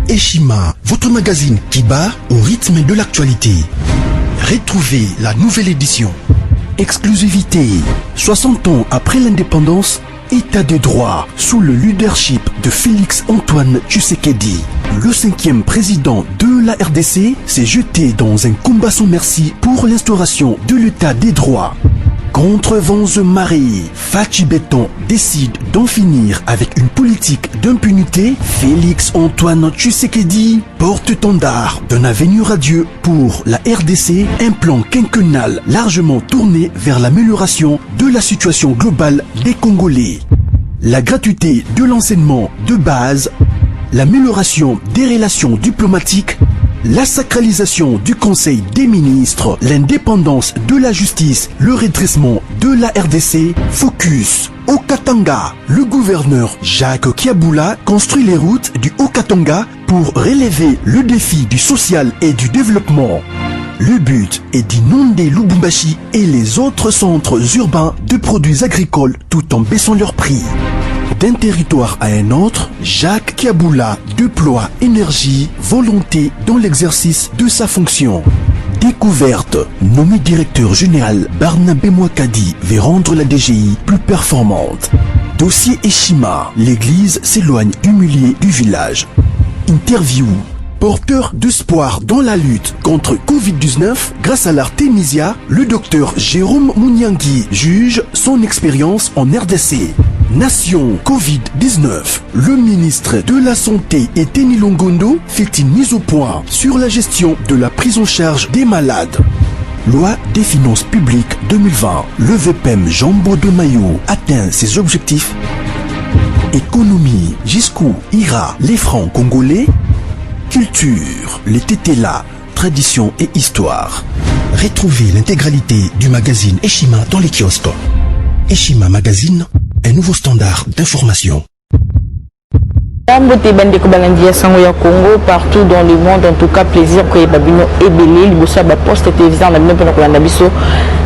Eshima, votre magazine qui bat au rythme de l'actualité. Retrouvez la nouvelle édition. Exclusivité. 60 ans après l'indépendance, État de droit sous le leadership de Félix Antoine Tshisekedi. Le 5e président de la RDC s'est jeté dans un combat sans merci pour l'instauration de l'État des droits. Contre vents et marées, Fachi Béton décide d'en finir avec une politique d'impunité. Félix Antoine Tshisekedi, porte-étendard d'un avenir radieux pour la RDC, un plan quinquennal largement tourné vers l'amélioration de la situation globale des Congolais. La gratuité de l'enseignement de base, l'amélioration des relations diplomatiques, la sacralisation du Conseil des ministres, l'indépendance de la justice, le redressement de la RDC, focus Haut-Katanga. Le gouverneur Jacques Kiaboula construit les routes du Haut-Katanga pour relever le défi du social et du développement. Le but est d'inonder Lubumbashi et les autres centres urbains de produits agricoles tout en baissant leur prix. D'un territoire à un autre, Jacques Kiaboula déploie énergie, volonté dans l'exercice de sa fonction. Découverte, nommé directeur général, Barnabé Mouakadi veut rendre la DGI plus performante. Dossier Eshima, l'église s'éloigne du milieu du village. Interview, porteur d'espoir dans la lutte contre Covid-19, grâce à l'Artemisia, le docteur Jérôme Mouniangui juge son expérience en RDC. Nation Covid-19. Le ministre de la Santé Eteni Longondo fait une mise au point sur la gestion de la prise en charge des malades. Loi des finances publiques 2020. Le VPM Jambo de Mayo atteint ses objectifs. Économie, jusqu'où ira les francs congolais? Culture, les tétélas, tradition et histoire. Retrouvez l'intégralité du magazine Eshima dans les kiosques. Eshima Magazine, un nouveau standard d'information. Congo, partout dans le monde, en tout cas plaisir que Babino et Belé, Libosa, poste télévision, la même pour Nabiso,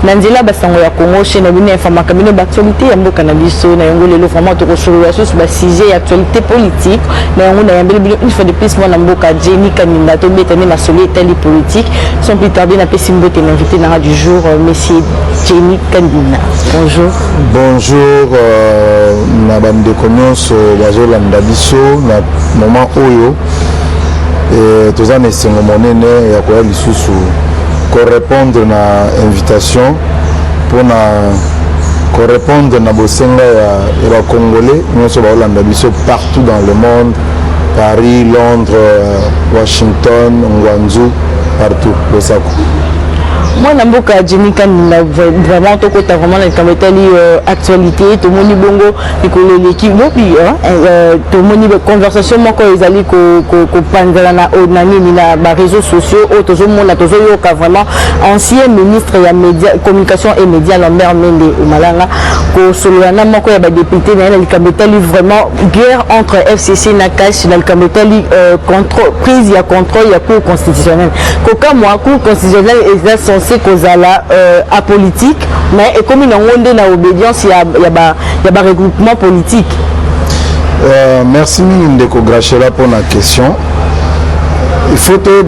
Nanzela, Bassango ya Congo, chez Nabine, Informa Camino, actualité, Yambo Canabiso, Nayongo, le format de resolution sur le sujet actualité politique, Nayongo, Nayambé, une fois de plus, moi, Namboka, Jenny, Kanina, Tobé, Tane, Masolé, Tali politique, sans plus tarder, n'a pas Simbo, t'es invité dans du jour, monsieur Jenny Kanina. Bonjour. Bonjour, Nabam de Cognos, Bazol, Nabiso. Na moment oyo tozana esengo monene ya koya lisusu korépondre na invitation pona korépondre na bosenga ya bakongolais nyonso baolanda biso partout dans le monde, Paris, Londres, Washington, Ngwanzu, partout bosako. Moi, Namboka Jenny Kanina, vraiment, tout côté vraiment la actualité, tout le monde bongo, l'équipe, tout le monde conversation, moi quand ils allaient na réseaux sociaux, tout le monde a vraiment ancien ministre de la communication et médias Lambert Mende au Malanga, que Solana moi quand il y a député, il vraiment guerre entre FCC Nakash, prise il y a contrôle, il y a cour constitutionnel. Quand moi cour constitutionnelle est censé kozala apolitique, mais comme il a na obédience, il y a un regroupement politique. Merci Ndeko Grachela pour la question. Il faut que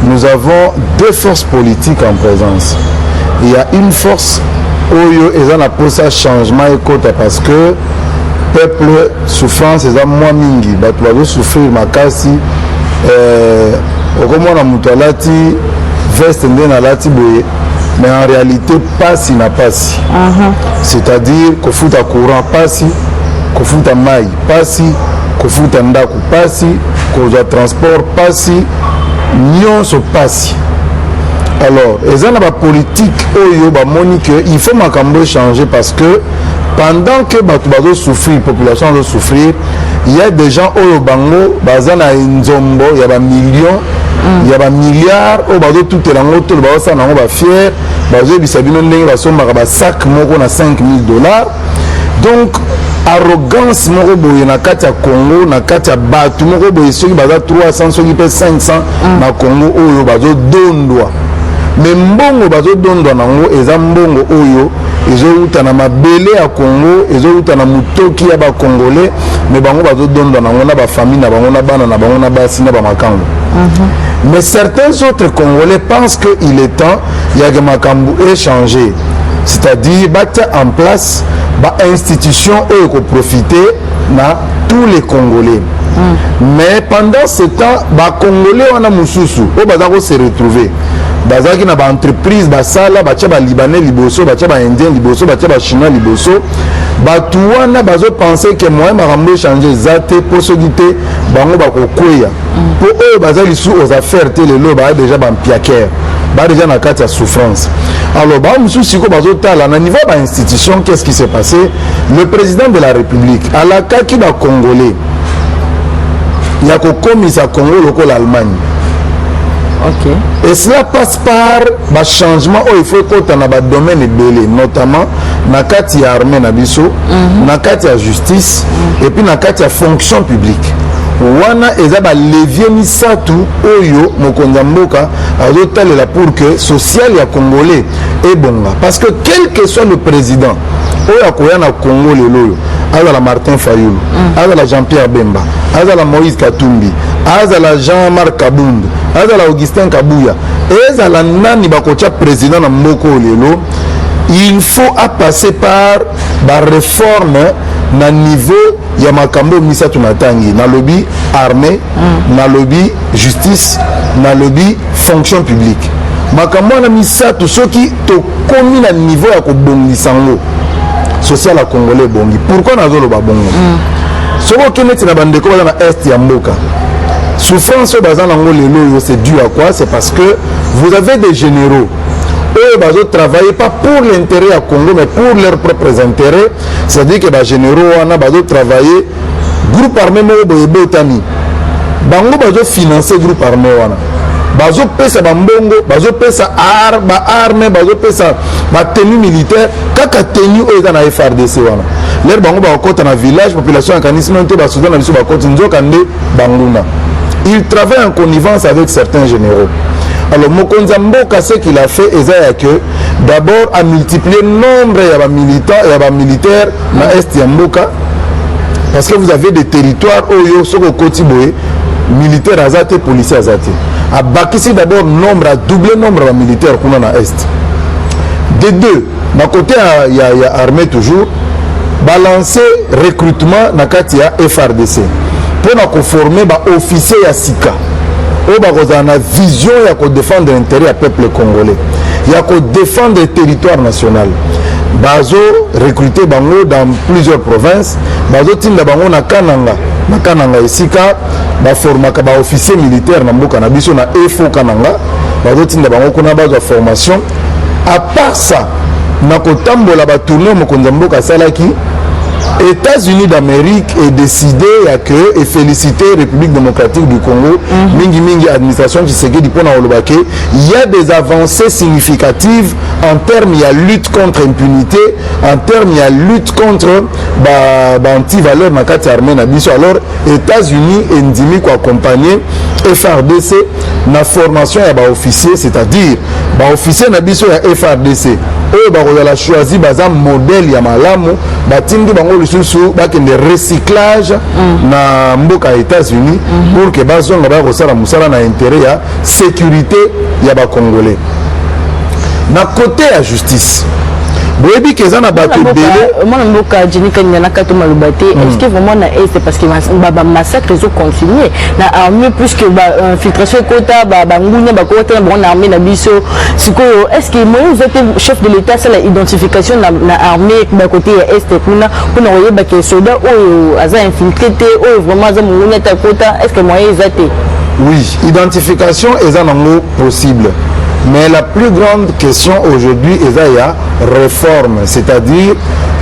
nous avons deux forces politiques en présence. Il y a une force où ils ont posé un changement et parce que peuple souffrance est moins mingi, ils souffrir makasi. Okomona mutu alati veste ndenge alati boye, mais en réalité pasi na pasi. C'est-à-dire kofuta courant pasi, kofuta mai pasi, kofuta ndako pasi, kozwa transport pasi, nyonso pasi. Alors eza na ba politique oyo ba moni que il faut makambo changer parce que pendant que bato bazo souffrir, population doit souffrir, il y a des gens au bango bazana nzombo, il y a des millions, il y a des milliards au bazo tout est lango tout le bazo ça nango ba fier, bazo bisabino ndenge basomba ba sac moko na $5,000. Donc arrogance moko boye na kati ya Congo, na kati ya bato moko boye soki baza 300 soki pe 500 na Congo oyo bazo dondwa. mais mbongo bazodondwa nango eza mbongo oyo ezouta na mabele ya Congo, ezouta na mutoki ya ba Congolais, mais bango bazodondwa nango na ba famille na bango na bana na bango na basi na ba makambo. Mais certains autres Congolais pensent qu'il est temps ya que makambo échanger, c'est-à-dire battre en place ba institution eux ko profiter na tous les Congolais. Mais pendant ce temps ba Congolais wana mususu o bazako se retrouver bazaki na ba entreprise basala bacha ba libanais liboso bacha ba indien liboso bacha ba chinois liboso batu wana bazo penser que moi makambo changer zate possibilité bango bakokoya pour eux bazali sous aux affaires te lelo ba déjà ba mpiaker ba déjà na kati ya souffrance. Alors ba mususu siko bazo tala na niveau ba institution. Qu'est-ce qui s'est passé? Le président de la République à la kaki ba Congolais il y a commis à Congo local l'Allemagne. Ok. Et cela passe par un changement où il faut qu'on ait un domaine belé, notamment dans la armée, dans la justice et puis dans la fonction publique. Wana ezaba levier misatu oyo mokonza mboka azotalela pour que social ya Congolais est bon. Parce que quel que soit le président oyo akoya na Congo lelo azala Martin Fayulu, azala Jean-Pierre Bemba, azala Moïse Katumbi, azala Jean-Marc Kabund, azala Augustin Kabuya, ezala nani bakocha président na mboko lelo, il faut passer par la réforme na niveau ya makambo misatu natangi na lobby armée, na lobby justice, na lobby fonction publique. Makambo na misatu soki to komi na niveau ya ko bongisango social à Congolais bongi. Pourquoi nazolo ba bongo? Soko keneti na bandeko baza na est ya mboka. Souffrance au bazan nango lelo c'est dû à quoi? C'est parce que vous avez des généraux. Eux bazo travailler pas pour l'intérêt à Congo mais pour leurs propres intérêts. C'est-à-dire que les généraux wana bazo travailler groupe armé mo boyebe tami. Bango bazo financer groupe armé wana. Bazo pesa bambongo, bazo pesa arme, bazo pesa ba tenue militaire, kaka tenue oyo na FRDC wana. L'air bango ba okota na village, population en kanisme te ba soudan na biso ba kota nzoka nde banguna. Il travaille en connivence avec certains généraux. Alors Mokonza Mboka ce qu'il a fait est que d'abord a multiplié le nombre de militaires na est ya Mboka parce que vous avez des territoires oyo soko kotiboé militaires azate policiers azate. A bakisi d'abord nombre à doubler nombre de militaires qu'on a na est. De deux, d'un côté il y a armée toujours balancer recrutement na kati ya FRDC pour na former ba officier ya sika. On a une vision de défendre l'intérêt du peuple congolais. Il y a que défendre le territoire national. Bazo recruter bango dans plusieurs provinces. Bazo tinda bango na Kananga. Na Kananga isika ba formaka ba officier militaire na mboka na biso na EFO Kananga. Bazo tinda bango kuna bazo formation. À part ça, na kotambola ba tourner mokonza mboka salaki. États-Unis d'Amérique est décidé et féliciter la République démocratique du Congo, Mingi administration Tshisekedi pona olobake, il y a des avancées significatives en termes de lutte contre l'impunité, en termes de lutte contre anti-valeur na kati armée na biso. Alors États-Unis et Ndimi ko accompagner FRDC na formation ya ba officier, c'est-à-dire ba officier na biso ya FRDC. Eux ba choisi baza modèle ya malamu batindi bango lisusu bakende recyclage na mboka États-Unis pour que bazonga ba kosala musala na intérêt ya sécurité ya ba Congolais. Na côté ya justice boyebi keza na bato belé moi mboka jenika ni na kato malubate est-ce que vraiment na est parce que ba massacre zo continuer na armée plus que ba infiltration kota ba ngunya ba kota na armée na biso siko est-ce que moi vous êtes chef de l'état c'est la identification na armée ba côté est kuna oyeba que soldat o aza infiltré o vraiment za ngunya ta kota est-ce que moi ezate? Oui, identification est un possible. Mais la plus grande question aujourd'hui est la réforme, c'est-à-dire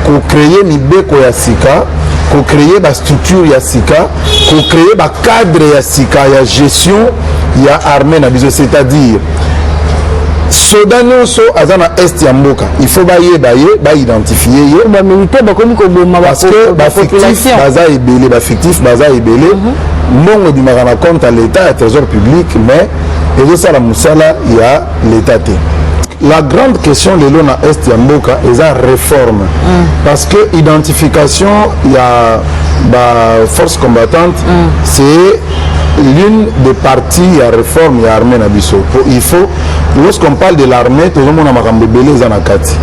qu'on crée Mibeko Yassika, qu'on crée la structure Yassika, qu'on crée le cadre Yassika, la gestion, il y a armée, c'est-à-dire Sodanyoso azana est yamboka. Il faut identifier parce que fictif baza ébélé, non du marana compte à l'État, à trésor public, mais et ça la musala il y a l'état. La grande question de l'on a est Yamboka est la réforme. Parce que identification, il y a la force combattante, c'est l'une des parties, il y a réforme, il y a armée Nabiso. Il faut, lorsqu'on parle de l'armée, tout le monde a Belé Zanakati.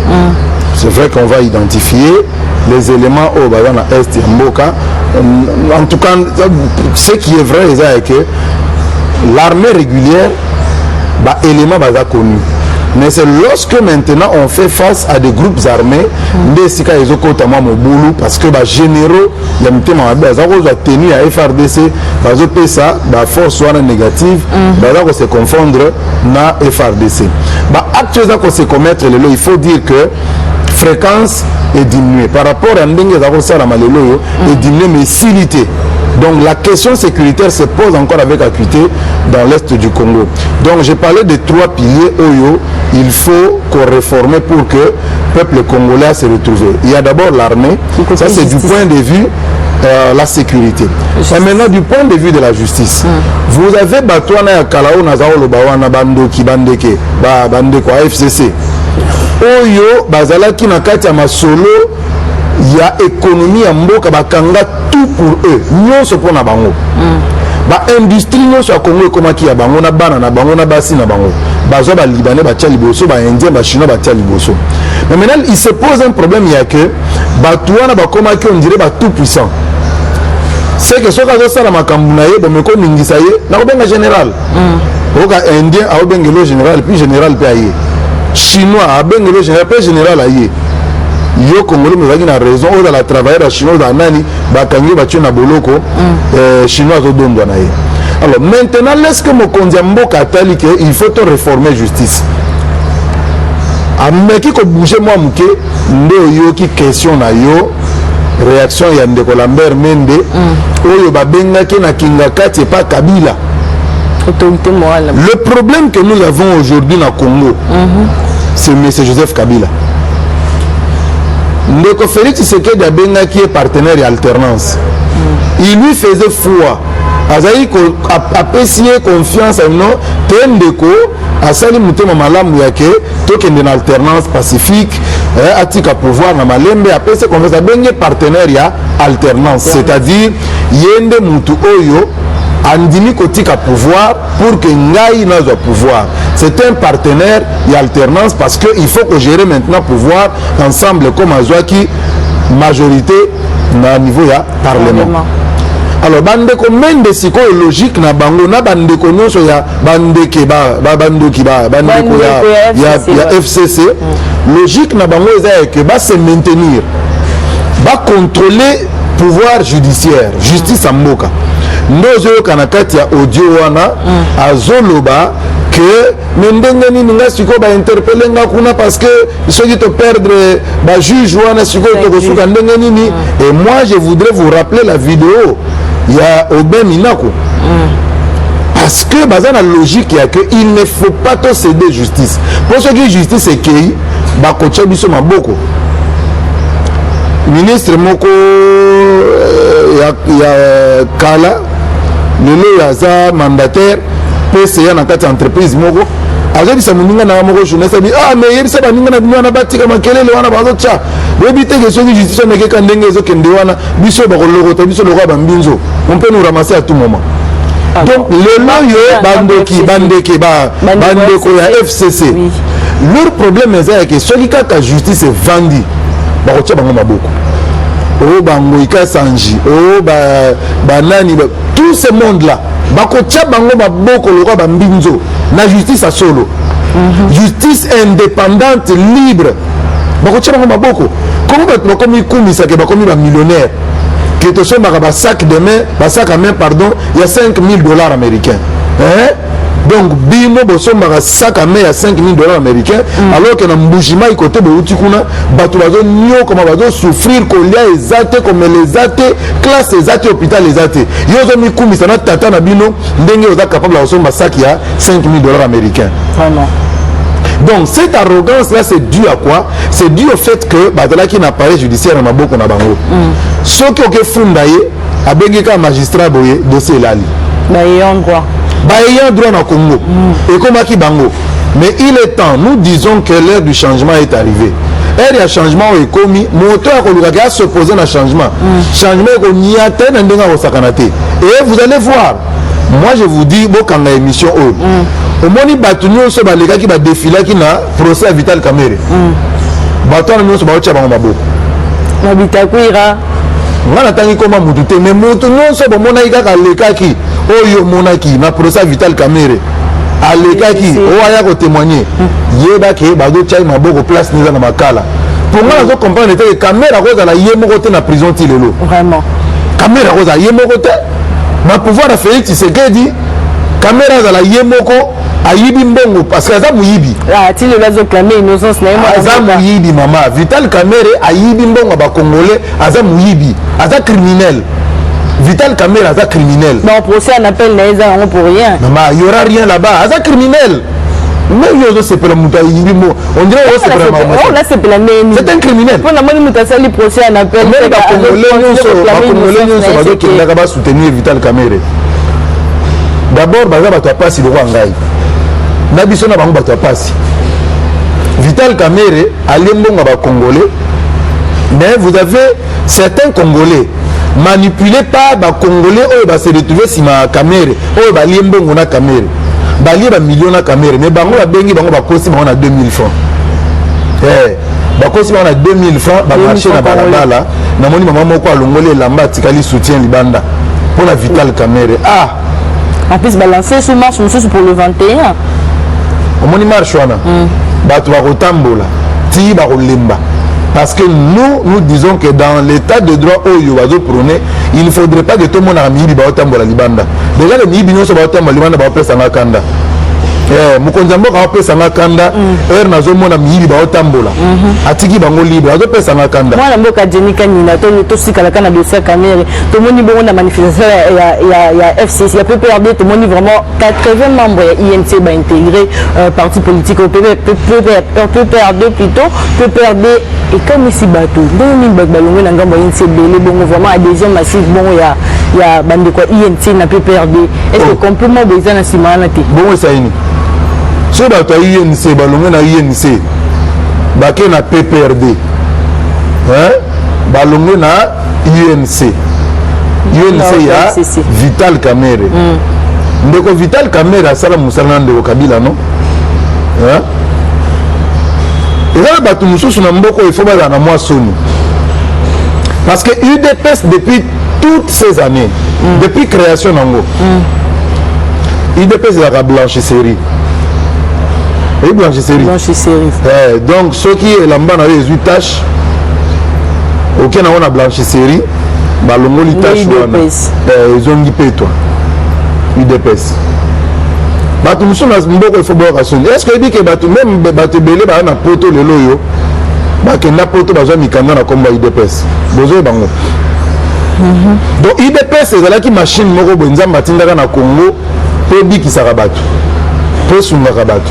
C'est vrai qu'on va identifier les éléments au Bazana Est Yamboka. En tout cas, ce qui est vrai, c'est que l'armée régulière, élément baza connu. Mais c'est lorsque maintenant on fait face à des groupes armés, parce que les généraux, ils ont tenu à FRDC, la force soit négative, ils se confondre na FRDC. Actuellement, il faut dire que fréquence est diminuée. Par rapport à est diminuée, mais silité. Donc la question sécuritaire se pose encore avec acuité dans l'est du Congo. Donc j'ai parlé de 3 piliers Oyo, il faut qu'on réforme pour que le peuple congolais se retrouve. Il y a d'abord l'armée, ça c'est du point de vue la sécurité. Et maintenant du point de vue de la justice, vous avez Batouana ya Kalao Nazao Lobawana Bandoki Bandeke, Bandeko FCC. Oyo Bazalaki Nakati Masolo. Il y a économie à Mboka bakanga tout pour eux. Nous sommes pour na bango. Ba industrie nous soit Congo comme qui a bango na bana na bango na basi na bango. Bazo ba libanais ba tia liboso ba indien ba chinois ba tia liboso. Mais maintenant il se pose un problème, il y a que batouana ba comme qui on dirait ba tout puissant. C'est que ce que ça na makambu na ye ba meko ningisa ye na ko benga général. Oka indien a benga le général puis général pe aye. Chinois a benga le général pe général aye. Yo Congolais mais il a raison, on a travaillé à chinois dans nani bakangi battu na boloko chinois au dombo na ye. Alors maintenant laisse que mon kondiambo katali que il faut réformer justice. Ameki ko bouger moi muke ndo yo ki question na yo réaction ya ndeko Lambert Mende oyo babenga ki na kingakati pas Kabila. Autorité morale. Le problème que nous avons aujourd'hui dans Congo, c'est M. Joseph Kabila. Ndeko Félix Tshisekedi Abenga qui est partenaire et alternance. Il lui faisait foi. Azaï a apprécié confiance à nous. Tendeko a sali mutema malamu yake tokende na alternance pacifique atika pouvoir na malembe a apprécié confiance à Benga partenaire et alternance. C'est-à-dire yende mutu oyo andimi kotika pouvoir pour que ngai nazo pouvoir. C'est un partenaire et alternance parce qu'il faut que gérer maintenant pouvoir ensemble comme Azwaki majorité na niveau ya parlement. Alors bandeko mende siko logique na bango na bandeko nyonso ya bandeke bandoki bandeko ya FCC logique na bango eza que ba se maintenir ba contrôler pouvoir judiciaire justice à mboka ndozo kana kati ya audio wana azoloba que ndenge nini nga siko ba interpeller nga kuna parce que soki to perdre ba juge wana siko to kosuka ndenge nini. Et moi je voudrais vous rappeler la vidéo il y a Obé Minako parce que baza na logique ya que il ne faut pas to céder justice pour ce qui justice est kei ba kocha biso maboko ministre moko ya kala lelo yaza mandataire PCA na kati entreprise moko azobisa moninga na moko journaliste bi mais yebisa baninga na bino na batika makelele wana bazocha webi teke soki justice na keka ndenge ezokende wana biso bakolokota biso lokwa bambinzo on peut nous ramasser à tout moment. Donc lelo yo bandeke bandeko ya FCC leur problème est que soki kaka justice est vendue bakotia bango maboko oh bangoika sanji oh banani tout ce monde là bakotia bango maboko lokwa bambinzo na justice à solo justice indépendante libre bakotia bango maboko comment bakomi kumisa ke bakomi ba millionnaire que te sont ba sac de main ba sac à main pardon il y a $5,000 américains donc bino bosombaka sac à main ya $5,000 américains alors que na mbujima ikote beuti kuna bato bazo nyo koma bazo souffrir kolia ezate comme les ate classe ezate hôpital ezate yozo mikumisa na tata na bino ndenge oza capable de somba sac ya $5,000 américains. Vraiment. Donc cette arrogance là c'est dû à quoi? C'est dû au fait que bazala qui n'appareil judiciaire na maboko na bango soki oke funda ye abengi ka magistrat boye dossier lali ba yon droit ayant droit na Congo et comme qui bango. Mais il est temps, nous disons que l'ère du changement est arrivée. L'ère du changement est commis, moteur a s'opposer à changement. Changement est commis à terre et vous allez voir. Moi je vous dis, bon quand la émission au moins il battu sur les gars qui va défiler qui n'a procès à Vital Kamerhe. Bateau nous sur Baocha Bamabo. La Bitakuira. On a tangi comment moutouté, mais moutou non sur Monaïka Kalekaki. Oh yo Monaki, na procès à Vital Kamerhe. Alekaki, oh aya ko témoigner. Yeba ke bado chai maboko place neza na makala. Pour moi je comprends que Kamerhe cause la yemo côté na prison tilelo. Vraiment. Kamerhe cause la yemo côté. Ma pouvoir à Félix Tshisekedi, Kamerhe cause la yemo ko ayibi mbongo parce que ça muyibi. Ah, tu le vas clamer innocence na moi. Aza muyibi mama. Vital Kamerhe ayibi mbongo ba congolais, aza muyibi, aza criminel. Vital Kamerhe aza criminel. Bon procès on appelle Naïza pour rien. Maman, il y aura rien là-bas, aza criminel. Mais yo c'est pas la mouta yibi mo. On dirait que c'est pas la maman. Oh là c'est pas la même. C'est un criminel. Pour la moni mouta sali procès on appelle. Mais ba congolais nous so qui n'a pas soutenir Vital Kamerhe. D'abord baza ba pas si le roi ngai. Na biso na bango ba pas. Vital Kamerhe alembonga ba congolais. Mais vous avez certains congolais manipulés par les Congolais qui va se retrouver si ma Kamerhe ou ba liembongo na Kamerhe ba li ba million na Kamerhe mais bango ba bengi bango ba kosi bango na 2000 francs ba kosi bango na 2000 francs ba marché na balabala na moni maman moko alongoli lamba tikali soutien libanda pour la Vital Kamerhe en plus balancer sous marche pour le 21 au moni marche wana bato ba kotambola ti ba kolemba. Parce que nous disons que dans l'état de droit où il il ne faudrait pas que tout le monde ait mis la libanda. Déjà, les Mibi sont la libanda, kanda. Mukonjambo ka pesa na kanda nazo mona miyibi ba otambola atiki bango libre azo pesa na kanda mwana mboka Jenika Nina to sikala kana dossier Kamerhe to moni bongo na manifestation ya FCC ya PPRD to moni vraiment 80 membres ya INC ba intégré parti politique au PPRD plutôt PPRD et comme ici bateau donc ni balongo na ngambo INC belé bongo vraiment adhésion massive bongo ya bande ko INC na PPRD est-ce que complètement besoin na simana te bongo ça ini so bato ya INC balongo na INC bake na PPRD balongo na INC ya Vital Kamerhe ndeko Vital Kamerhe asala musala na ndeko Kabila non et bato mosusu na mboko il faut bazala na mwa soni parce que UDPS depuis toutes ces années depuis création nango UDPS ezalaka blanchisserie et blanchisserie donc ceux qui elamba na yo ezwi tâche oke nango na blanchisserie balongoli tâche wana ezongi mpe toi UDPS bato mosusu na mboko ifo boyoka soni est ce que ebi ke bato même bato ebele baya na poto lelo oyo bakenda poto bazwa mikanda na kombo ya UDPS bozoye bango donc UDPS ezalaki machine moko boye nzambe atindaka na Congo mpo ebikisaka bato mpo esungaka bato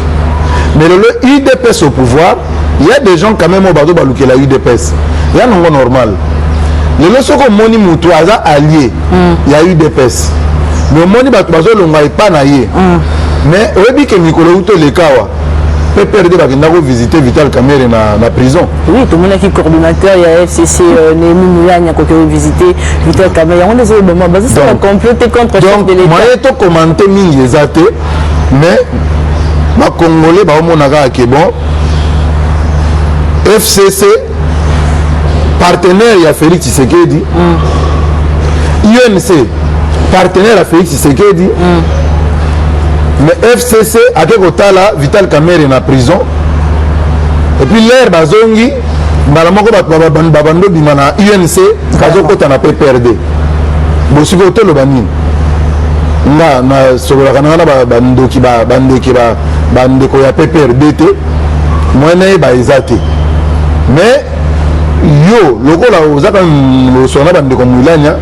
mais le UDPS au pouvoir il y a des gens quand même au bateau balukela UDPS il y a non normal le soko moni mutu aza allié il y a UDPS mais moni bato bazolonga epa na ye mais oyebi ke mikolo uto lekawa PPRD bakenda ko visiter Vital Kamerhe na prison. Oui, tout le monde qui coordinateur ya FCC Némi Moulanya ko visiter Vital Kamerhe. On les moment basé sur la comploter contre chef de l'État. Moi to commenter mingi ezate mais ba Congolais ba omonaka ke bon FCC partenaire ya Félix Tshisekedi UNC partenaire à Félix Tshisekedi mais FCC a kotala Vital Kamerhe na prison et puis l'air bazongi balamoko babando bima na UNC kazokota na PPRD bosiko tolo banini na sobolaka na bandoki bandeko ya PPRD te mwene ba ezate mais yo lokola ozaka losona bandeko mulanya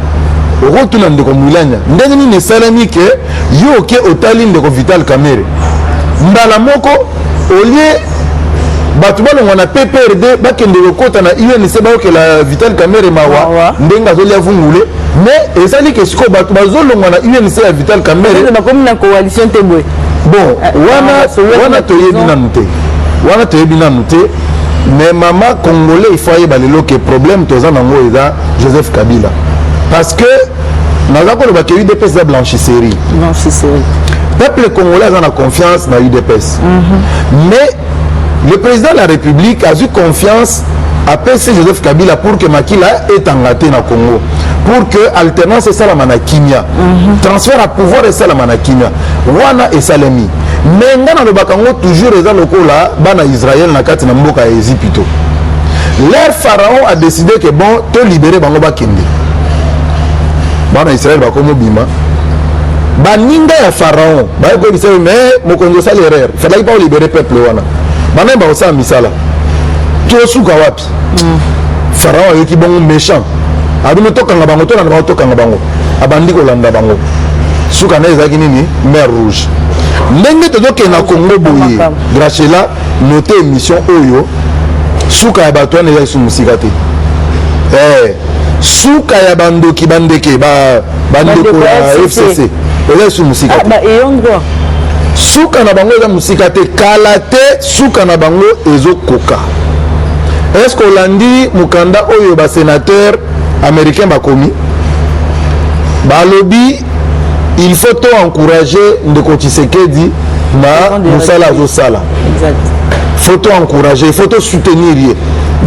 okotuna ndeko mulanya ndenge nini esalami ke yo ke otali ndeko Vital Kamerhe mbala moko olie bato balongwa na PPRD bakende kokota na UNC baokela Vital Kamerhe mawa ndenge azolia vungule mais ezali ke siko bato bazolongwa na UNC ya Vital Kamerhe bakomi na coalition te boye bon wana toyebi nanu te mais maman congolais il faut ayeba lelo ke problème toza nango eza Joseph Kabila parce que naza koloba ke UDPS eza blanchisserie peuple congolais aza na confiance na UDPS mais le président de la République a eu confiance à PC Joseph Kabila pour que Makila ait engagé na Congo, pour que alternance et salama na kimia, transfert à pouvoir et salama na kimia, wana et salami. Mais ngana le bakango toujours les lokola bana Israël na kati na mboka Égypte. Leur pharaon a décidé que bon, te libérer bango bakende. Bana Israël bakomo bima. Baninga ya pharaon, ba ko bisa mais mokonzo sala erreur. Fallait pas libérer peuple wana. Bana ba osa misala. Tosuka wapi? Pharaon yoki bongo méchant. Abino tokanga bango to na ba tokanga bango. Abandi ko landa bango. Suka na ezaki nini? Mer rouge. Ndenge tozoke na Congo boye. Grachela noté émission oyo. Suka ya bato na ya sumusika te. Suka ya bandoki bandeke bandeko ya FCC. Eza sumusika te. Ba eyongwa. Suka na bango eza musika te kala te suka na bango ezokoka. Est-ce que Hollandi mukanda oyo ba sénateur américain bakomi balobi il faut to encourager Ndeko Tshisekedi na musala azosala. Exact. Faut to encourager, il faut to soutenir.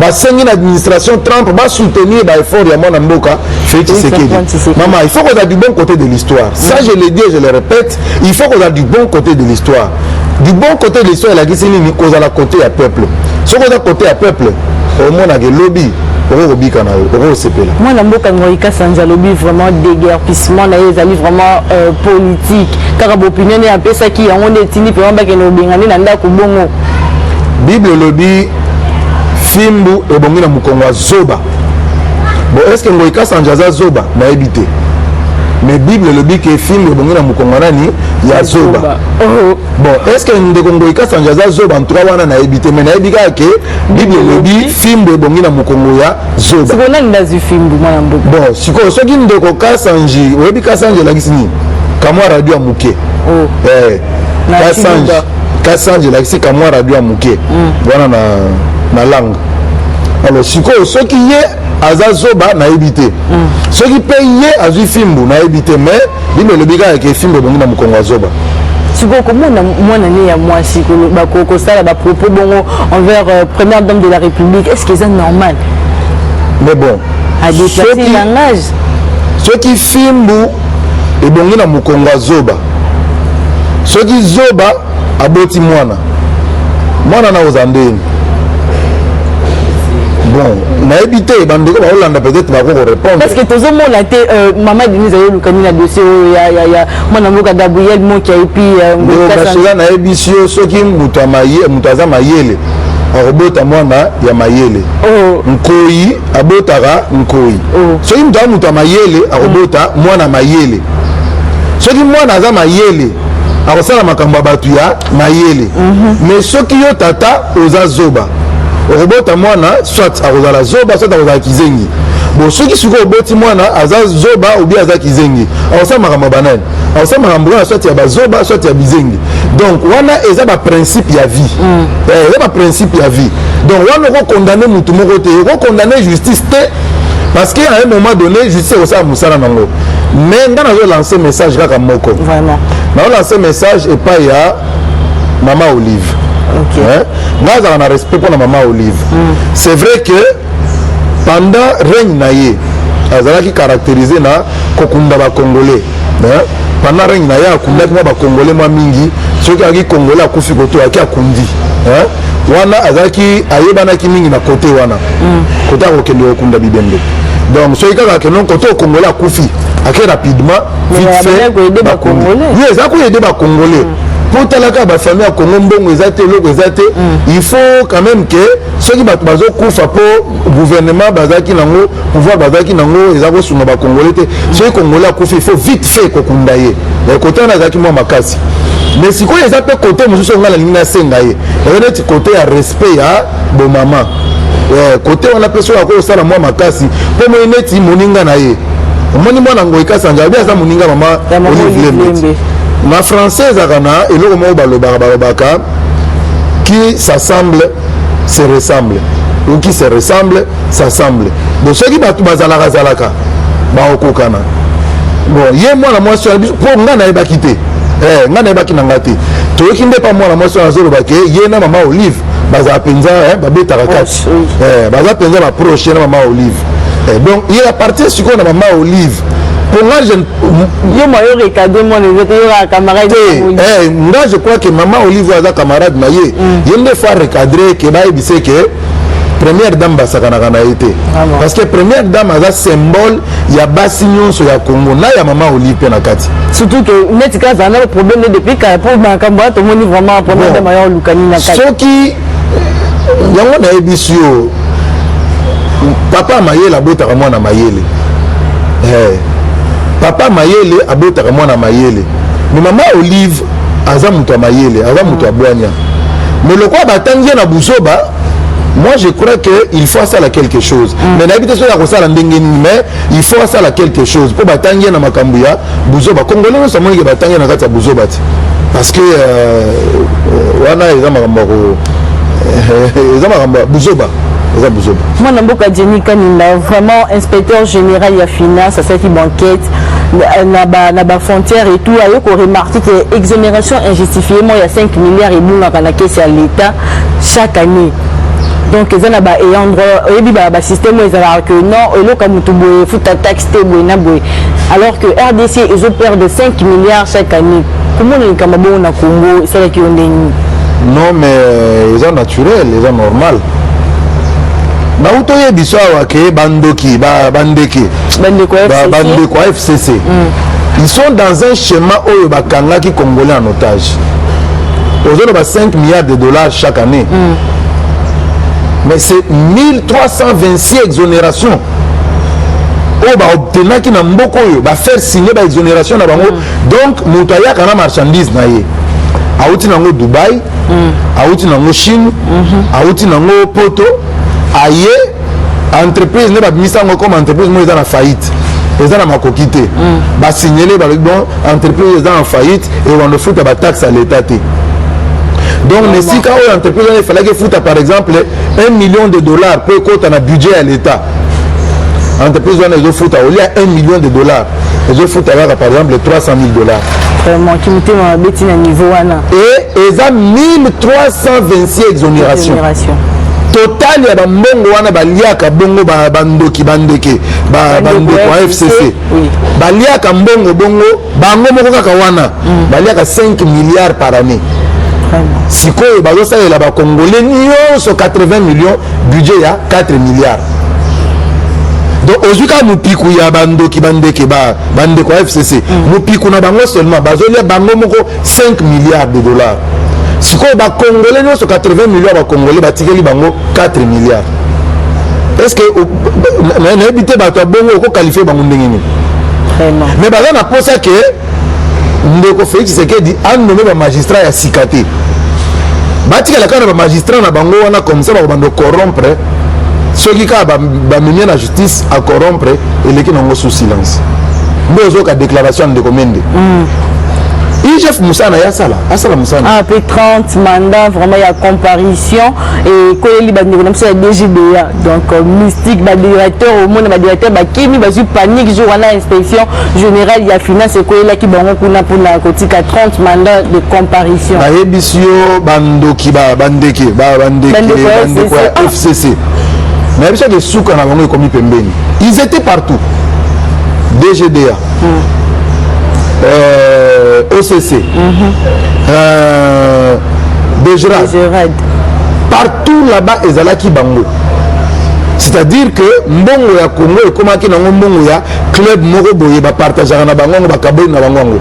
Basengi na administration Trump ba soutenir ba effort ya mwana mboka Félix Tshisekedi. Maman, il faut qu'on ait du bon côté de l'histoire. Ça je le dis et je le répète, il faut qu'on ait du bon côté de l'histoire. Du bon côté de l'histoire, la gisi nini cause à la côté à peuple. Ce qu'on a côté à peuple, au moins a lobby. Moi, Namboka Ngoïka Sanja lobby vraiment déguerpissement, ils allaient vraiment politique. Car l'opinion est un peu ça qui est en détenu, puis on va qu'il y ait un Bible lobby, Fimbu et Bongina Mukongwa Zoba. Bon, est-ce que Ngoïka Sanja Zoba n'a habité? Mais Bible lobby qui est Fimbu et Bongina Mukongwa Nani, il y a Zoba. Bon, est-ce que Ngoïka Sanja Zoba en trois wana n'a habité? Mais n'a habité que Bible lobby, Fimbu et Bongina Mukongwa Zoba. C'est qu'on a une Fimbu, moi, bon, si on se dit que Kassanji, ou bien Kassanji la gisini, Kamwa Radio Amuke. Kassanji la gisini Kamwa Radio Amuke. Voilà na langue. Alors, si on se qui est Aza Zoba n'a habité. Ce qui paye Azu Fimbu n'a habité, mais Bible lobby avec Fimbu et Bongina Mukongwa Zoba. Comment moi nani ya moi si ko ça la propos bon envers première dame de la République, est-ce que c'est normal? Mais bon, à déplacer langage ceux qui Fimbu et Bongina Mukongwa Zoba, ceux qui Zoba aboti mwana na ozandeni. Bon, na habité bandeko ba Hollande peut-être ba ko répondre parce que tozo mo la té maman Denise ayo lukani na dossier ya mwana mboka Gabriel Moki et puis ngokasela na ebisio soki mutaza mayele arobota mwana ya mayele nkoyi abotaka nkoyi soki muta mayele arobota mwana mayele soki mwana aza mayele akosala makambo ya bato ya mayele mais soki yo tata oza zoba robota mwana soit akozala zoba soit akozala kizengi. Bon soki suko oboti mwana aza zoba ou bien aza kizengi akosala makambo banani akosala makambo soit ya bazoba soit ya bizengi. Donc wana eza ba principe ya vie eza ba principe ya vie. Donc wana ko condamner mutu moko te ko condamner justice te parce qu'à un moment donné justice osala musala nango. Mais ngana zo lancer message kaka moko vraiment na lancer message et pas ya Maman Olive. Okay. Nous avons un respect pour la maman Olive. C'est vrai que pendant règne naïe, elle a caractérisé na kokunda ba Congolais. Pendant règne naïe, akunda ba Congolais ma mingi, ceux qui a Congolais a kufi koto aki akundi. Wana azaki ayebana ki mingi na côté wana. Côté okende okunda bibembe. Donc ceux qui a que non côté Congolais a kufi, aki rapidement vite fait ba Congolais. Oui, ça ko aider ba Congolais. pour talaka ba famille à Congo mbongo ezate loko ezate il faut quand même que ceux qui bato bazo kufa pour gouvernement bazaki nango pouvoir bazaki nango ezako sunga ba congolais te ceux congolais kufa il faut vite fait ko kundaye et côté na zaki moi makasi mais si quoi ezate côté mususu ngala linga senga ye et côté à respect ya bon maman côté on a personne à sala moi makasi pour moi neti moninga na ye moni mwana ngo ikasanga bien ça moninga mama Olivier ma française akana eloko mo balobaka qui s'assemble se ressemble ou qui se ressemble s'assemble donc ceux qui batu bazalaka zalaka ba okokana bon ye mwana mwasi pour nga na ebaki te nga na ebaki nanga te toyoki nde pa mwana mwasi azoloba ke ye na mama Olive baza penza babetaka kati baza penza ba proche na mama Olive donc il appartient sikoyo na mama Olive pour moi je crois que maman Olive a camarade maye il ne faut recadrer que ba ebise que première dame basakana kana été parce que première dame a symbole ya basi nyonso ya Congo na ya maman Olive pe na kati surtout que netika za na problème depuis ka pour makambo to moni vraiment première dame ya lukani na kati soki yango na ebisio papa mayele abotaka mwana mayele papa mayele abotaka mwana mayele mais maman Olive aza muto ya mayele aza muto ya bwanya mais le quoi batangie na buzoba moi je crois que il faut ça quelque chose mais n'habite sur la cosa la ndenge mais il faut ça quelque chose pour batangie na makambu ya buzoba congolais no samoni ke batangie na kati ya buzoba parce que wana eza makambo buzoba. Moi, Namboka Jenny Kaninda, vraiment inspecteur général de la finance, à cette banquette, na ba frontière et tout, il y a remarqué que l'exonération injustifiée, il y a 5 milliards et nous, on a caisse à l'État chaque année. Donc, ils ont un droit, il y a un système où ils ont que non, et là, comme tout le faut taxe, alors que RDC, ils ont perdu 5 milliards chaque année. Comment on est comme bon, on a Congo, c'est là qu'ils ont des. Non, mais ils sont naturels, ils sont normaux. Nauto ye biso awake bandoki bandeke bandeko FCC ils sont dans un schéma oyo bakangaki congolais en otage aujourd'hui ba 5 milliards de dollars chaque année mais c'est 1326 exonérations oyo ba obtenaki na mboko oyo ba faire signer ba exonération na bango donc muto ayaka na marchandise na ye auti nango Dubai auti nango Chine auti nango Poto aye entreprise ne ba misango comme entreprise mo eza na faillite eza na makoki te ba signaler ba bon entreprise eza en faillite et on ne fout ba taxe à l'état te donc les sika o entreprise il fallait que fout par exemple 1 million de dollars pour côté na budget à l'état entreprise on les fout au lieu 1 million de dollars les fout par exemple 300 000 dollars vraiment qui mettait ma bêtise à niveau wana et eza 1326 exonération total ya bambongo wana baliaka bongo bandoki bandeke bandeko ya FCC baliaka mbongo bongo bango moko kaka wana baliaka 5 milliards par année sikoyo bazosalela bakongolais nyonso 80 millions budget ya 4 milliards donc ozuka mupiku ya bandoki bandeke bandeko ya FCC mupiku na bango seulement bazolia bango moko 5 milliards de dollars sikoyo bakongolais nyonso 80 millions bakongolais batikeli bango 4 milliards est-ce que nayebi te bato ya bongo okokalifie bango ndenge nini mais baza na posa ke ndeko Félix Tshisekedi anome bamagistrat ya sika te batikala kaka na bamagistrat na bango wana comme ça bakobanda corrompre soki kaka bamemie na justice a corrompre eleki nango sous silence nde ozoyoka déclaration ya ndeko Mende IGF Moussana Yassala, Asala Moussana. Après 30 mandats, vraiment il y a comparution et quand il y a des DGBA, donc mystique, directeur au monde, directeur, qui va panique jour à l'inspection générale, il y a finance et quoi il y a qui va pour la côté 30 mandats de comparution. Ebisio Bandoki, Bandeke, FCC. Mais il y a des sous qu'on a commis Pembeni. Ils étaient partout. DGDA. OCC, Bejerad, partout là-bas, ezalaki bango. C'est-à-dire que mbongo ya Congo et comment qui nango mbongo ya club moko boye ba partager na bango ba kaboy na bango.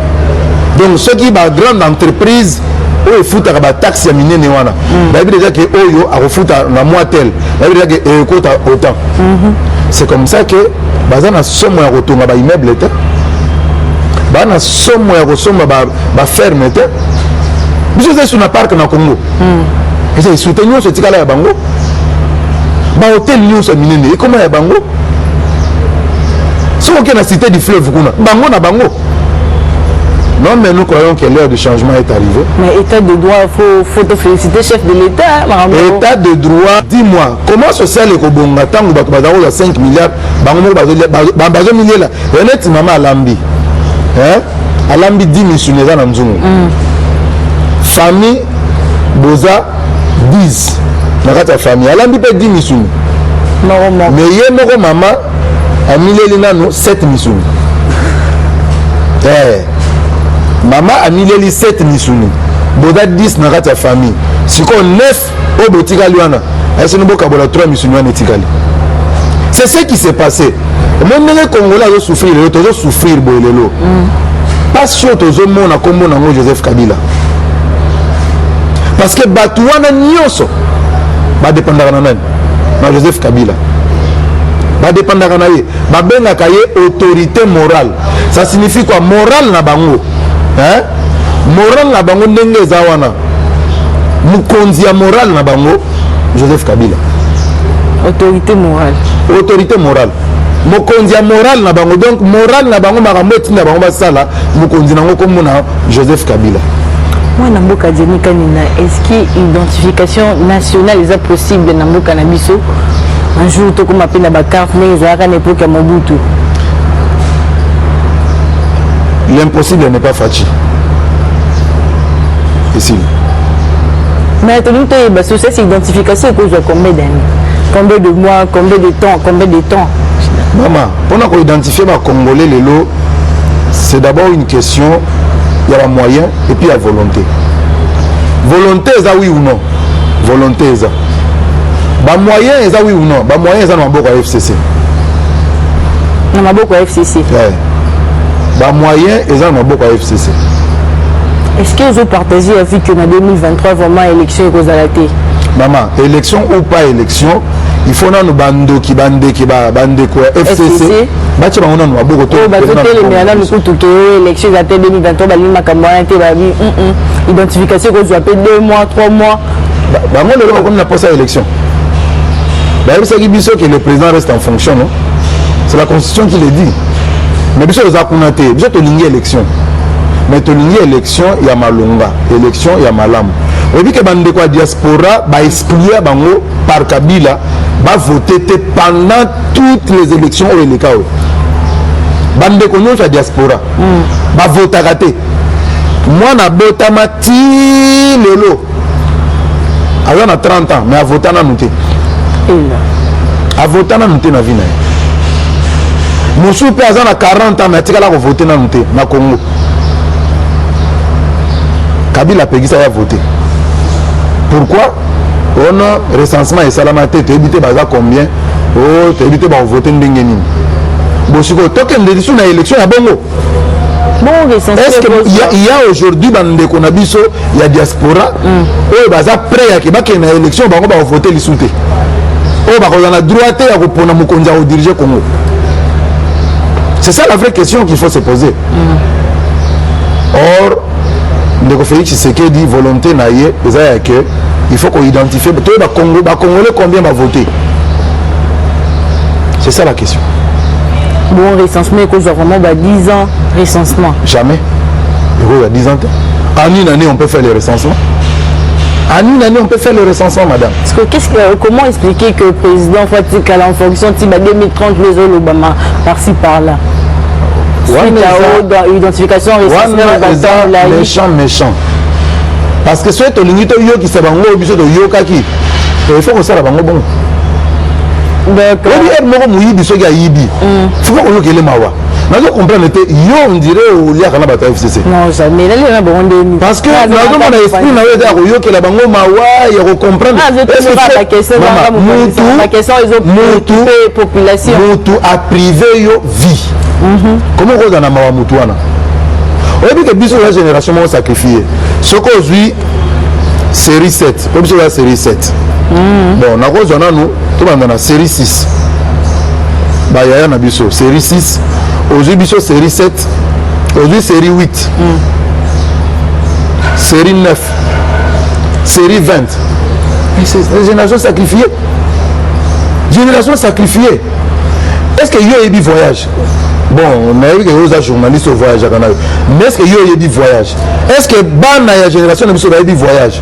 Donc ceux qui ba grande entreprise oyo efutaka bataxe ya minene wana bayebi déjà ke oyo akofuta na mois tel bayebi déjà ke ekota autant c'est comme ça que baza na somo ya kotonga baimmeuble te baza na somo ya kosomba baferme te biso eza esu na parc na congo eza esute nyonso etikala ya bango bahotel nyonso ya minene ekoma ya bango soki oke na cité du fleuve kuna bango na bango. Non, mais nous croyons que l'heure du changement est arrivée. Mais état de droit, il faut te féliciter, chef de l'État. État de droit, dis-moi, comment social est Kobonga tant que tu as 5 milliards, tu as milliers là. Et maman Alambi. Alambi 10 missionnaires dans Nzungu. Famille, Boza, 10. Dans ta famille, Alambi peut 10 missionnaires. Mais il y a maman, à Milélina, 7 missionnaires. Maman a mis les 7 misuni. Boda 10 dans ta famille. Si on 9 au botikali wana. Est-ce que nous avons 3 misuni en etikali. C'est ce qui s'est passé. Mon les Congolais ont souffert, ils ont souffert bolelo. Parce que tous les monde a comme mon Joseph Kabila. Parce que Batouana nyonso va dépendre de Joseph Kabila. Va dépendre de lui. Va benga kaye autorité morale. Ça signifie quoi? Morale na bango. Hein? Moral na bango ndenge zawana mukonzi ya moral na bango Joseph Kabila. Autorité morale. Autorité morale. Mukonzi ya moral na bango, donc moral na bango makambo etinda bango basala mukonzi nango comme na Joseph Kabila. Moi na mboka Jenny Kanina, est-ce que identification nationale est possible na mboka na biso? Un jour to comme appelle na ba carte mais ezaka na époque ya Mobutu. L'impossible n'est pas facile. Ici. Mais tout le monde cette identification est combien d'années? Combien de mois? Combien de temps? Combien de temps? Maman, pour identifier les Congolais, c'est d'abord une question, il y a un moyen et puis il y a volonté. Volonté, est-ce oui ou non? Volonté, est-ce moyen, est-ce oui ou non? Moyen, est-ce dans le FCC? Dans le FCC. Bah moyen ils ont beaucoup à FCC. Est-ce qu'ils ont partagé avec que en 2023 vraiment élection est causalité? Maman, élection ou pas élection, il faut nous bando qui quoi FCC. Bah tu vas on a beaucoup de élection daté 2023 bali makamwa été bali identification qu'on soit 2 mois 3 mois. Bah moi le on n'a pas ça élection. Bah c'est qui biso que le président reste en fonction non? C'est la constitution qui le dit. Mais bien sûr, vous avez une élection. Mais une élection, il y a malonga. Élection, il y a malam. Vous voyez que la diaspora va exclure par Kabila, va voter pendant toutes les élections où il est. Bande ko la diaspora va voter raté. Moi, na botama ti lelo. Alors, on a 30 ans, mais à voter na nouté. À voter na nouté na vie. Moussou Péazan a 40 ans, mais tu as voté dans le Congo. Kabila a payé ça à voter. Pourquoi? On a recensement et salamate, tu as évité combien? Oh, tu as évité de voter dans le Bon, si tu as une élection, il y a Bongo. Est-ce qu'il y a aujourd'hui dans le Konabiso, il y a diaspora, il y a prêt à qu'il y ait une élection, il va voter les soutes. Il y a droit à diriger le Congo. C'est ça la vraie question qu'il faut se poser. Or, le Félix Tshisekedi dit volonté naïe, il faut qu'on identifie les Congolais combien va voter. C'est ça la question. Bon, recensement, il y a vraiment 10 ans recensement. Jamais. Il y a 10 ans. En une année, on peut faire le recensement. En une année, on peut faire le recensement, madame. Parce que, comment expliquer que le président Fatik a en fonction de 2030, les autres, Obama, par-ci, par-là? Identification, méchant. Parce que c'est une unité qui s'est bango, il faut que ça soit bon. D'accord. Il faut que les mawa. Nous comprenons que on dirait qu'il y a un FCC. Non, jamais. Parce que nous avons l'esprit que la bango mawa, il faut comprendre. La question, ils ont population. Mutu a privé yo vie. Comment on a mawa mutuana? On a dit que la génération m'a sacrifié. Ce qu'aujourd'hui, série 7. Comme c'est la série 7. Bon, on a nous, tout le monde a série 6. Bah, il y a un abisso, série 6. Aujourd'hui, bisso, série 7. Aujourd'hui, série 8. Série 9. Série 20. Mais c'est des générations sacrifiées. Génération sacrifiée. Est-ce que yo ebi voyage? Bon, on a eu des journalistes au voyage. Mais est-ce que yo ebi voyage? Est-ce que bana ya génération ebi voyage?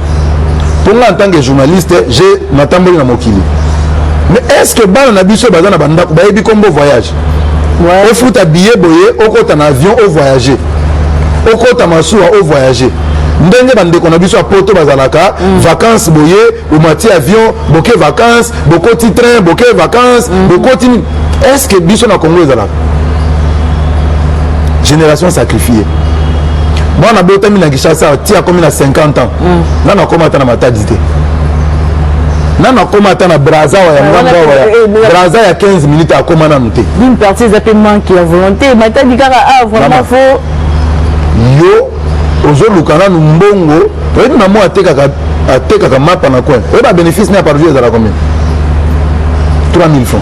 Pour moi en tant que journaliste, j'ai ma tamboli na mokili. Mais est-ce que bana na biso bazana banda ba ebi kombo voyage? Ouais. Au foot à billet boyer, au côté en avion, au voyager. Au côté masuwa, au voyager. Ndenge bande qu'on a biso à Porto bazalaka, vacances boyer, ou mati avion, bokeh vacances, bokoti train, bokeh vacances, bokoti. Est-ce que biso na Congo ezalaka? Génération sacrifiée. Moi, on a beau terminer à Kinshasa, tu as combien 50 ans. Là, on a comment à matadité. Là, on a comment à Braza, Braza, il y a 15 minutes à comment à monter. Une partie des appels qui a volonté, matadika a vraiment faux. Yo, aujourd'hui, le canal Mbongo, tu as dit, maman a été à map en coin. Et le bénéfice n'est pas par jour, il y a combien 3000 francs.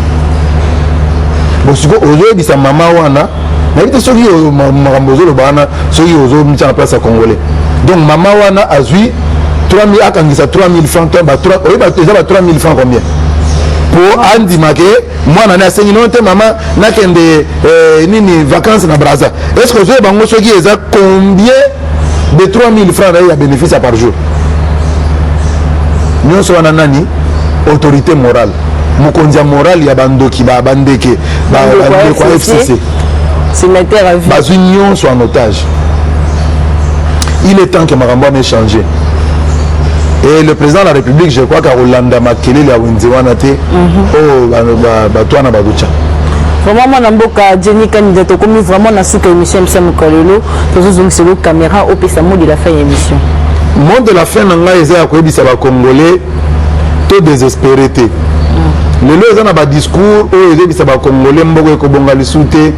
Bon, si aujourd'hui, c'est maman ou Anna. Mais il y a ceux qui ont mis en place à Congolais. Donc, maman wana a vu 3000 francs. Tu as 3000 francs combien? Pour Andy Maké, moi, je suis enseigné, maman, je suis des vacances na Braza. Est-ce que vous avez combien de 3000 francs de bénéfice par jour? Nous sommes en autorité morale. Mukondia moral, il y a Bandoki, Bandeke, FCC. C'est l'inter à vie. Les unions sont en otage. Il est temps que Maramba ait changé. Et le président de la République, je crois qu'à Rolanda Makele, il a Winzewanate, Batouana Baducha. Vraiment, moi, Namboka, Jenny Kandidato, comme vraiment, na souka émission, Msam Kololo, toujours sur le caméra, au Pessamo de la fin émission. Le monde de la fin, Nanga, ils ont accueilli ça, Congolais, tout désespéré. Les gens ont un discours, ils ont dit ça, Congolais, Mbogo, Kobongali Souté.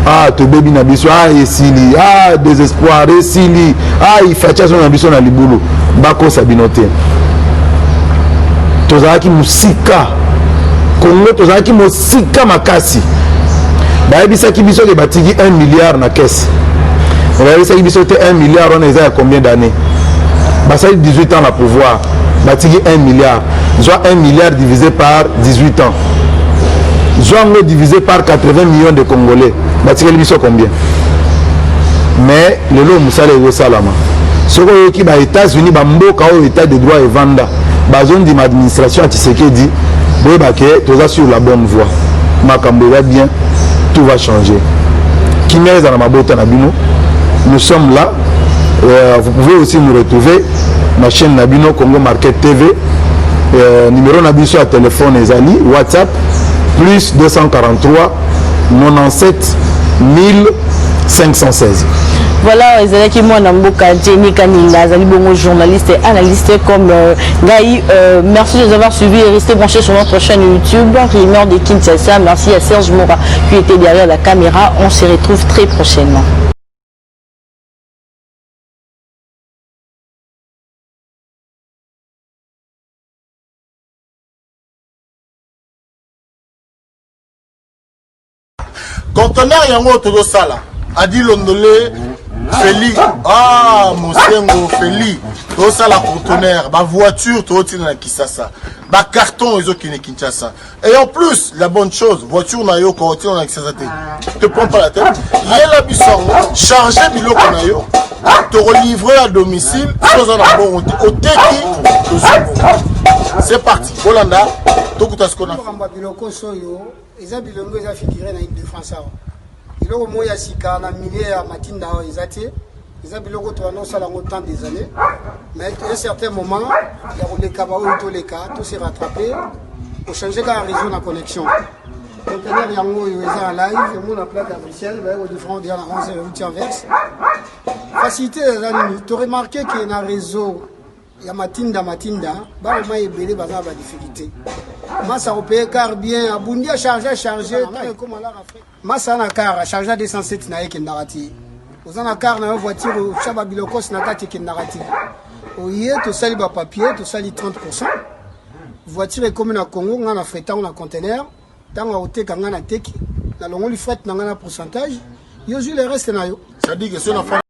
Ah, te baby na biso, ah, esili, ah, désespoir, esili, ah, il fait chasse na biso na libulu, bako sabinote. Tozaki musika, Congo, tozaki musika makasi. Baebisa ki biso ke batiki 1 milliard na caisse. Baebisa ki biso te 1 milliard, on est à combien d'années? Basa 18 ans à pouvoir, batiki 1 milliard. Soit 1 milliard divisé par 18 ans. Soit divisé par 80 millions de Congolais. Batikeli biso combien? Mais le lot musala est au salama. Ce qui est aux États-Unis, Bamboka au état de droit et vanda. Bazon dit ma administration à Tshisekedi, Boebake, tout ça sur la bonne voie. Makambo va bien, tout va changer. Qui mène dans ma botte Nabino? Nous sommes là. Vous pouvez aussi nous retrouver ma chaîne Nabino Congo Market TV. Numéro Nabiso à téléphone Ezali, WhatsApp, plus 243 97 1516. Voilà, Ezalaki moi Namboka Jenny Kanila, Zali Bongo, journaliste et analyste comme Gaï. Merci de nous avoir suivis et restez branchés sur notre chaîne YouTube, Rumeur de Kinshasa. Merci à Serge Mora qui était derrière la caméra. On se retrouve très prochainement. Conteneur yango todo sala adi londolé Feli ah mosengo Feli todo sala conteneur ba voiture todo tina na Kinshasa ba carton ezo kine Kinshasa et en plus la bonne chose voiture na yo ko tina na Kinshasa te prends pas la tête yela bisongo charger biloko na yo te relivrer à domicile sans un bon oteki c'est parti Holanda tokuta ce qu'on a eza bilongo eza figuré na équipe de France awa biloko moya sika na milieu ya matinda awa eza te eza biloko towana osala yango tant des années mais à un certain moment ya koleka baoyo toleka tose rattraper ochange kaka réseau na connexion conteneur yango oyo eza en live emona plaque ya Bruxelles baye kodifferent dia na 11 euti anverse facilité eza nini toremarke ke na réseau ya matinda baloma ebele baza na badifficulté masa opeye car bien abundi a chargé masa na car a chargé à 207 na ekendaka ti Aux en car na voiture chaba biloko sinakati ki narrative. Oye to sali ba papier, to sali 30%. Voiture est comme na Congo, on a frétant on a conteneur, tant a oté kanga na teki, na longo li fret na ngana pourcentage. Yo ju le reste na yo. Ça dit que c'est une